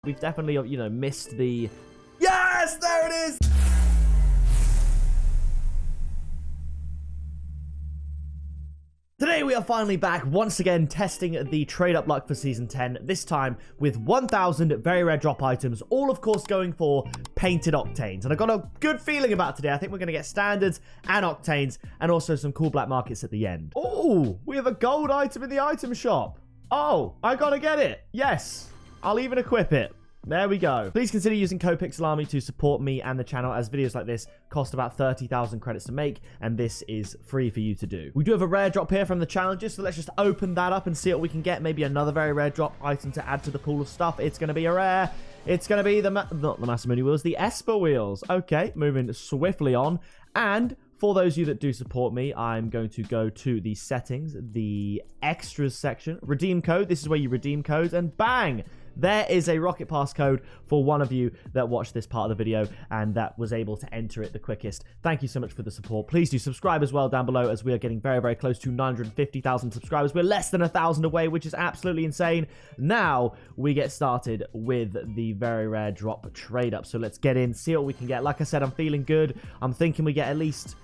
We've definitely, missed the... Yes, there it is! Today we are finally back, once again, testing the trade-up luck for Season 10, this time with 1,000 very rare drop items, all of course going for painted octanes. And I've got a good feeling about today. I think we're going to get standards and octanes, and also some cool black markets at the end. Oh, we have a gold item in the item shop. Oh, I gotta get it. Yes, I'll even equip it. There we go. Please consider using code PixelArmy to support me and the channel, as videos like this cost about 30,000 credits to make, and this is free for you to do. We do have a rare drop here from the challenges, so let's just open that up and see what we can get. Maybe another very rare drop item to add to the pool of stuff. It's going to be a rare. It's going to be not the Masamune wheels, the Esper wheels. Okay, moving swiftly on. And for those of you that do support me, I'm going to go to the settings, the extras section, redeem code. This is where you redeem codes, and bang! There is a Rocket Pass code for one of you that watched this part of the video and that was able to enter it the quickest. Thank you so much for the support. Please do subscribe as well down below, as we are getting very, very close to 950,000 subscribers. We're less than 1,000 away, which is absolutely insane. Now we get started with the very rare drop trade up. So let's get in, see what we can get. Like I said, I'm feeling good. I'm thinking we get at least...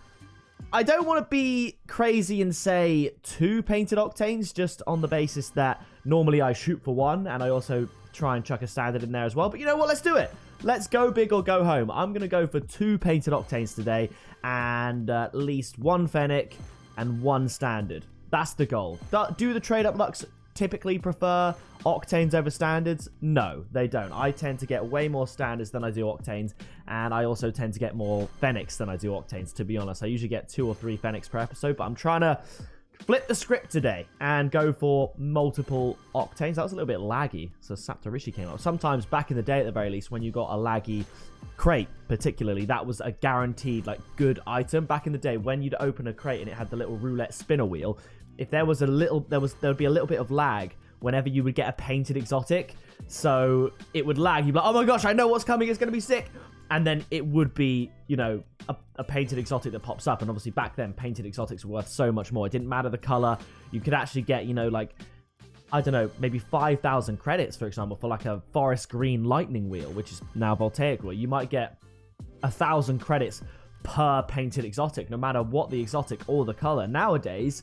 I don't want to be crazy and say 2 painted octanes, just on the basis that normally I shoot for 1, and I also try and chuck a standard in there as well. But you know what? Let's do it. Let's go big or go home. I'm going to go for 2 painted octanes today, and at least 1 Fennec and 1 standard. That's the goal. Do the trade-up lucks typically prefer octanes over standards? No, they don't. I tend to get way more standards than I do octanes, and I also tend to get more Fennecs than I do octanes, to be honest. I usually get 2 or 3 Fennecs per episode, but I'm trying to flip the script today and go for multiple octanes. That was a little bit laggy, so Saptorishi came up. Sometimes back in the day, at the very least, when you got a laggy crate, particularly, that was a guaranteed, like, good item. Back in the day, when you'd open a crate and it had the little roulette spinner wheel, if there was a little, there would be a little bit of lag whenever you would get a painted exotic. So it would lag. You'd be like, oh my gosh, I know what's coming. It's going to be sick. And then it would be, you know, a painted exotic that pops up. And obviously back then, painted exotics were worth so much more. It didn't matter the color. You could actually get, you know, like, I don't know, maybe 5,000 credits, for example, for like a forest green lightning wheel, which is now voltaic wheel. You might get 1,000 credits per painted exotic, no matter what the exotic or the color. Nowadays,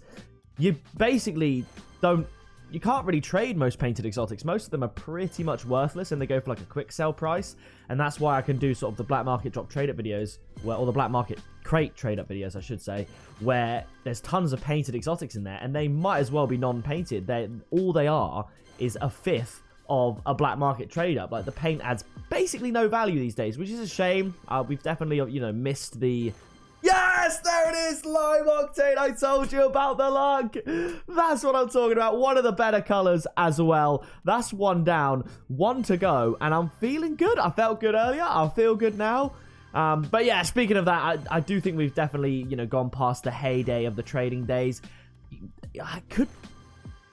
you basically don't... You can't really trade most painted exotics. Most of them are pretty much worthless, and they go for like a quick sell price. And that's why I can do sort of the black market drop trade up videos, or the black market crate trade up videos, I should say, where there's tons of painted exotics in there, and they might as well be non-painted. All they are is a fifth of a black market trade up. Like, the paint adds basically no value these days, which is a shame. We've definitely, you know, missed the... Yes, there it is, Lime Octane. I told you about the luck. That's what I'm talking about. One of the better colors as well. That's 1 down, 1 to go, and I'm feeling good. I felt good earlier. I'll feel good now. But yeah, speaking of that, I do think we've definitely, you know, gone past the heyday of the trading days. I could...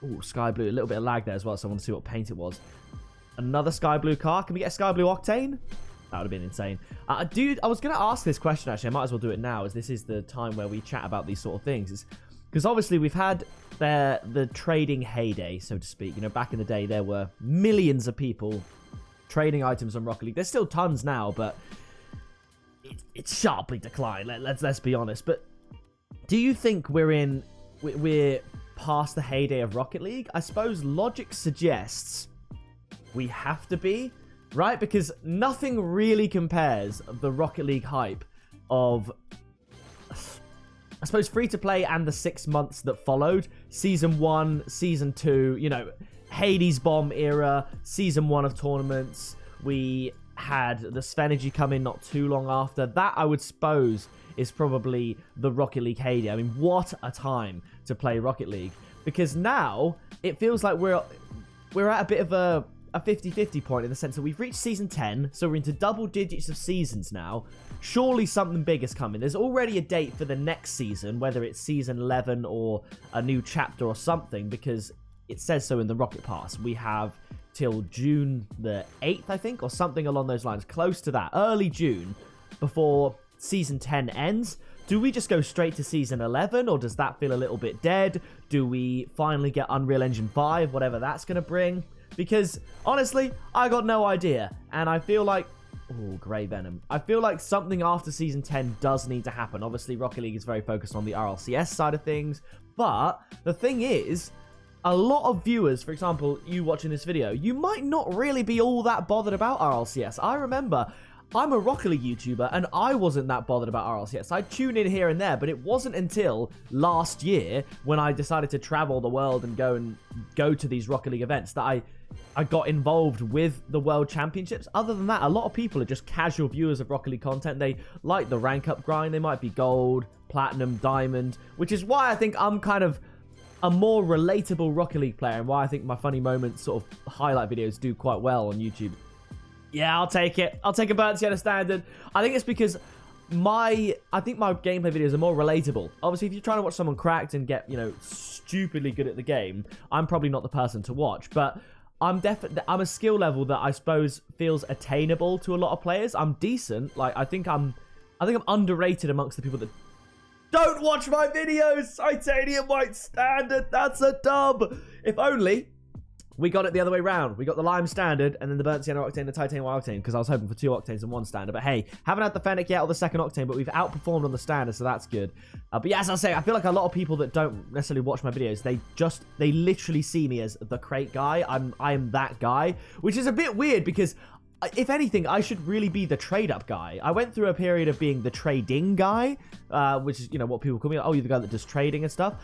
Oh, sky blue. A little bit of lag there as well, so I want to see what paint it was. Another sky blue car. Can we get a sky blue octane? That would have been insane. Dude, I was going to ask this question, actually. I might as well do it now, as this is the time where we chat about these sort of things. Because obviously we've had the trading heyday, so to speak. You know, back in the day, there were millions of people trading items on Rocket League. There's still tons now, but it's sharply declined. Let's be honest. But do you think we're past the heyday of Rocket League? I suppose logic suggests we have to be. Right? Because nothing really compares the Rocket League hype of, I suppose, free-to-play and the 6 months that followed. Season 1, Season 2, you know, Hades Bomb era, Season 1 of tournaments. We had the Svenergy come in not too long after. That, I would suppose, is probably the Rocket League heyday. I mean, what a time to play Rocket League. Because now, it feels like we're at a bit of a 50-50 point, in the sense that we've reached Season 10, so we're into double digits of seasons now. Surely something big is coming. There's already a date for the next season, whether it's Season 11 or a new chapter or something, because it says so in the Rocket Pass. We have till June the 8th, I think, or something along those lines, close to that, early June, before Season 10 ends. Do we just go straight to Season 11, or does that feel a little bit dead? Do we finally get Unreal Engine 5, whatever that's going to bring? Because, honestly, I got no idea. And I feel like... Oh, Grey Venom. I feel like something after Season 10 does need to happen. Obviously, Rocket League is very focused on the RLCS side of things. But the thing is, a lot of viewers, for example, you watching this video, you might not really be all that bothered about RLCS. I remember... I'm a Rocket League YouTuber, and I wasn't that bothered about RLCS. I'd tune in here and there, but it wasn't until last year when I decided to travel the world and go to these Rocket League events that I got involved with the World Championships. Other than that, a lot of people are just casual viewers of Rocket League content. They like the rank up grind. They might be gold, platinum, diamond, which is why I think I'm kind of a more relatable Rocket League player and why I think my funny moments sort of highlight videos do quite well on YouTube. Yeah, I'll take it. I'll take a burnt sienna standard. I think it's because I think my gameplay videos are more relatable. Obviously, if you're trying to watch someone cracked and get, stupidly good at the game, I'm probably not the person to watch. But I'm a skill level that I suppose feels attainable to a lot of players. I'm decent. Like, I think I'm underrated amongst the people that don't watch my videos. Titanium white standard. That's a dub. If only we got it the other way round. We got the lime standard and then the burnt sienna octane, the titanium white octane, because I was hoping for 2 octanes and 1 standard. But hey, haven't had the fennec yet or the 2nd octane, but we've outperformed on the standard, so that's good. But yeah, as I say, I feel like a lot of people that don't necessarily watch my videos, they literally see me as the crate guy. I am that guy, which is a bit weird because if anything, I should really be the trade-up guy. I went through a period of being the trading guy, which is, what people call me. Oh, you're the guy that does trading and stuff.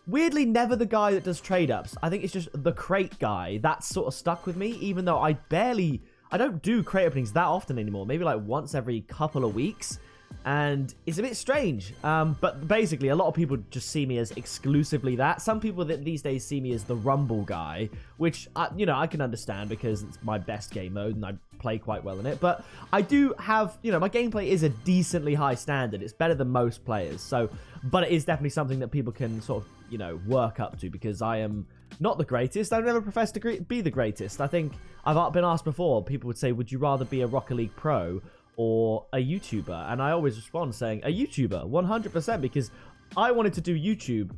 Weirdly, never the guy that does trade-ups. I think it's just the crate guy. That's sort of stuck with me, even though I don't do crate openings that often anymore. Maybe like once every couple of weeks. And it's a bit strange. But basically, a lot of people just see me as exclusively that. Some people that these days see me as the Rumble guy, which, I can understand because it's my best game mode and I play quite well in it. But I do have, my gameplay is a decently high standard. It's better than most players. But it is definitely something that people can sort of, work up to because I am not the greatest. I've never professed to be the greatest. I think I've been asked before, people would say, would you rather be a Rocket League pro or a YouTuber? And I always respond saying a YouTuber, 100%, because I wanted to do YouTube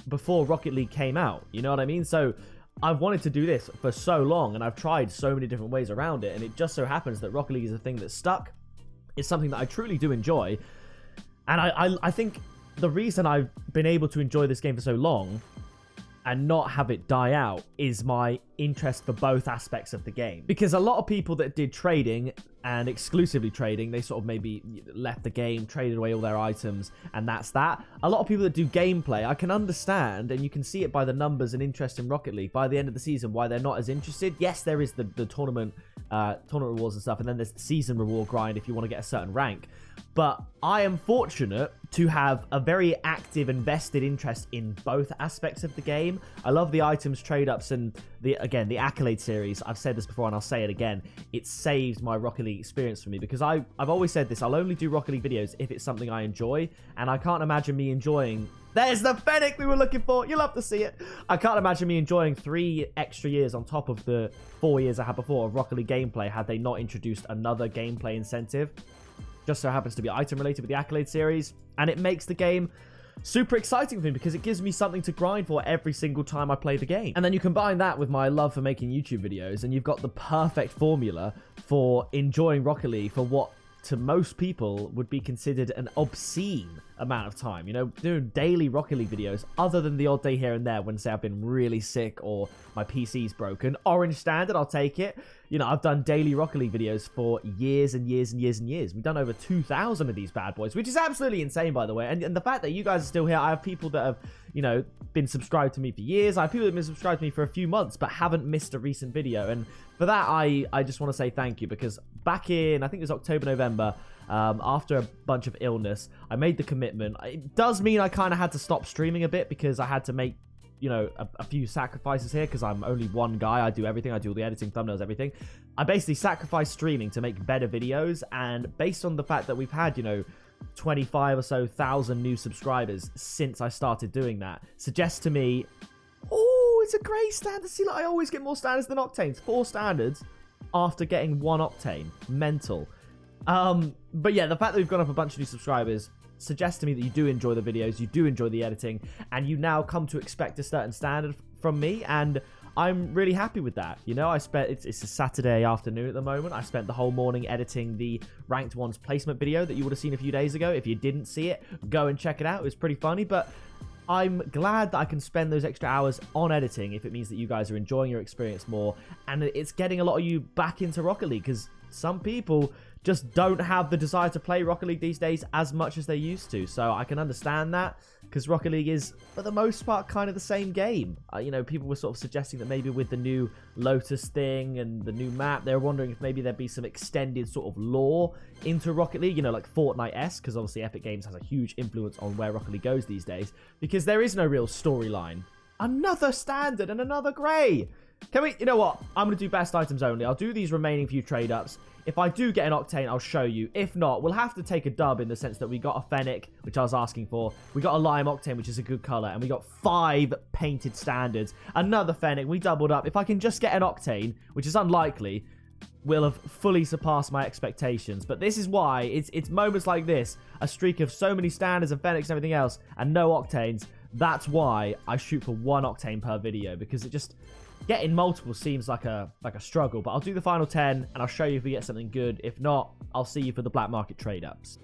before Rocket League came out. You know what I mean? So I've wanted to do this for so long and I've tried so many different ways around it. And it just so happens that Rocket League is a thing that stuck. It's something that I truly do enjoy. And I think the reason I've been able to enjoy this game for so long and not have it die out is my interest for both aspects of the game. Because a lot of people that did trading and exclusively trading, they sort of maybe left the game, traded away all their items, and that's that. A lot of people that do gameplay, I can understand, and you can see it by the numbers and interest in Rocket League, by the end of the season, why they're not as interested. Yes, there is the tournament rewards and stuff, and then there's the season reward grind if you want to get a certain rank. But I am fortunate to have a very active and vested interest in both aspects of the game. I love the items, trade-ups, and the Accolade series. I've said this before and I'll say it again. It saved my Rocket League experience for me because I've always said this. I'll only do Rocket League videos if it's something I enjoy, and I can't imagine me enjoying... There's the fennec we were looking for. You'll have to see it. I can't imagine me enjoying 3 extra years on top of the 4 years I had before of Rocket League gameplay had they not introduced another gameplay incentive. Just so happens to be item related with the Accolade series, and it makes the game super exciting for me because it gives me something to grind for every single time I play the game. And then you combine that with my love for making YouTube videos, and you've got the perfect formula for enjoying Rocket League for what to most people would be considered an obscene amount of time. Doing daily Rocket League videos, other than the odd day here and there when, say, I've been really sick or my PC's broken. Orange standard, I'll take it. I've done daily Rocket League videos for years and years and years and years. We've done over 2,000 of these bad boys, which is absolutely insane, by the way. And the fact that you guys are still here, I have people that have, been subscribed to me for years. I have people that have been subscribed to me for a few months, but haven't missed a recent video. And for that, I just want to say thank you, because back in, I think it was October, November, after a bunch of illness, I made the commitment. It does mean I kind of had to stop streaming a bit because I had to make, a few sacrifices here because I'm only one guy. I do everything. I do all the editing, thumbnails, everything. I basically sacrificed streaming to make better videos. And based on the fact that we've had, 25 or so thousand new subscribers since I started doing that, suggests to me, oh, it's a great standard. See, I always get more standards than octanes. 4 standards after getting 1 octane. Mental. But yeah, the fact that we've gone up a bunch of new subscribers suggests to me that you do enjoy the videos, you do enjoy the editing, and you now come to expect a certain standard from me. And I'm really happy with that. You know, it's a Saturday afternoon at the moment. I spent the whole morning editing the Ranked Ones placement video that you would have seen a few days ago. If you didn't see it, go and check it out. It was pretty funny, but I'm glad that I can spend those extra hours on editing if it means that you guys are enjoying your experience more, and it's getting a lot of you back into Rocket League, because some people just don't have the desire to play Rocket League these days as much as they used to. So I can understand that, because Rocket League is, for the most part, kind of the same game. You know, people were sort of suggesting that maybe with the new Lotus thing and the new map, they're wondering if maybe there'd be some extended sort of lore into Rocket League, you know, like Fortnite-esque, because obviously Epic Games has a huge influence on where Rocket League goes these days, because there is no real storyline. Another standard and another grey. Can we, you know what? I'm going to do best items only. I'll do these remaining few trade-ups. If I do get an Octane, I'll show you. If not, we'll have to take a dub in the sense that we got a Fennec, which I was asking for. We got a Lime Octane, which is a good color. And we got 5 painted standards. Another Fennec. We doubled up. If I can just get an Octane, which is unlikely, we'll have fully surpassed my expectations. But this is why it's moments like this, a streak of so many standards and Fennecs and everything else, and no Octanes. That's why I shoot for 1 Octane per video, because it just... getting multiple seems like a struggle, but I'll do the final 10 and I'll show you if we get something good. If not, I'll see you for the black market trade-ups.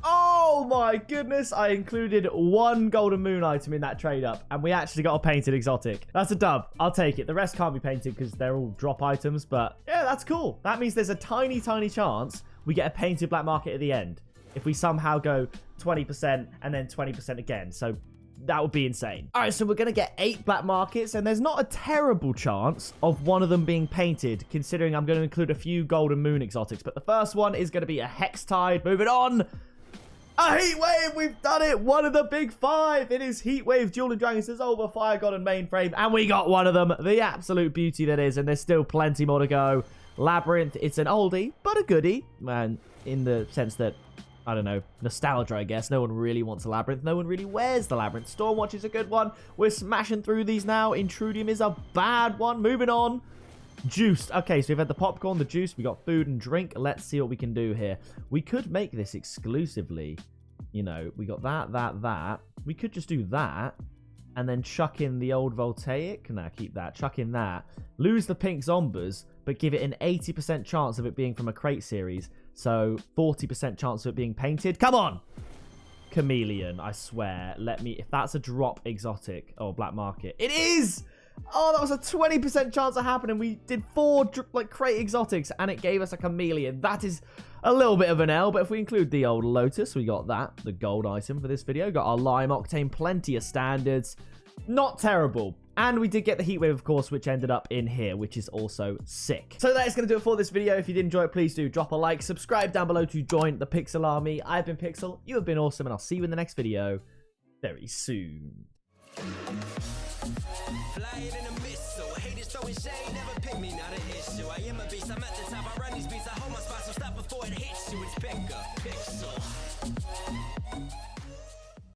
Oh my goodness, I included 1 golden moon item in that trade-up, and we actually got a painted exotic. That's a dub. I'll take it. The rest can't be painted because they're all drop items, but yeah, that's cool. That means there's a tiny, tiny chance we get a painted black market at the end if we somehow go 20% and then 20% again. So that would be insane. All right, so we're going to get 8 black markets, and there's not a terrible chance of one of them being painted, considering I'm going to include a few golden moon exotics. But the first one is going to be a hex tide. Moving on. A heat wave. We've done it. One of the big 5. It is heat wave, duel and dragons, over fire god and mainframe, and we got one of them. The absolute beauty that is, and there's still plenty more to go. Labyrinth. It's an oldie, but a goodie, man, in the sense that, I don't know, nostalgia, I guess. No one really wants a Labyrinth. No one really wears the Labyrinth. Stormwatch is a good one. We're smashing through these now. Intrudium is a bad one. Moving on. Juiced. Okay, so we've had the popcorn, the juice. We got food and drink. Let's see what we can do here. We could make this exclusively. You know, we got that. We could just do that. And then chuck in the old Voltaic. No, keep that. Chuck in that. Lose the pink Zombas, but give it an 80% chance of it being from a crate series. So 40% chance of it being painted. Come on. Chameleon, I swear. Let me, if that's a drop exotic or black market. It is. Oh, that was a 20% chance of happening. We did 4 like crate exotics and it gave us a chameleon. That is a little bit of an L, but if we include the old Lotus, we got that, the gold item for this video. Got our Lime Octane, plenty of standards. Not terrible. And we did get the heat wave, of course, which ended up in here, which is also sick. So that is going to do it for this video. If you did enjoy it, please do drop a like, subscribe down below to join the Pixel Army. I've been Pixel, you have been awesome, and I'll see you in the next video very soon. Flying in a missile, haters throwing shade, never pick me, not an issue. I am a beast, I'm at the top, I run these beats, I hold my spot, so stop before it hits you. It's pick up, pixel.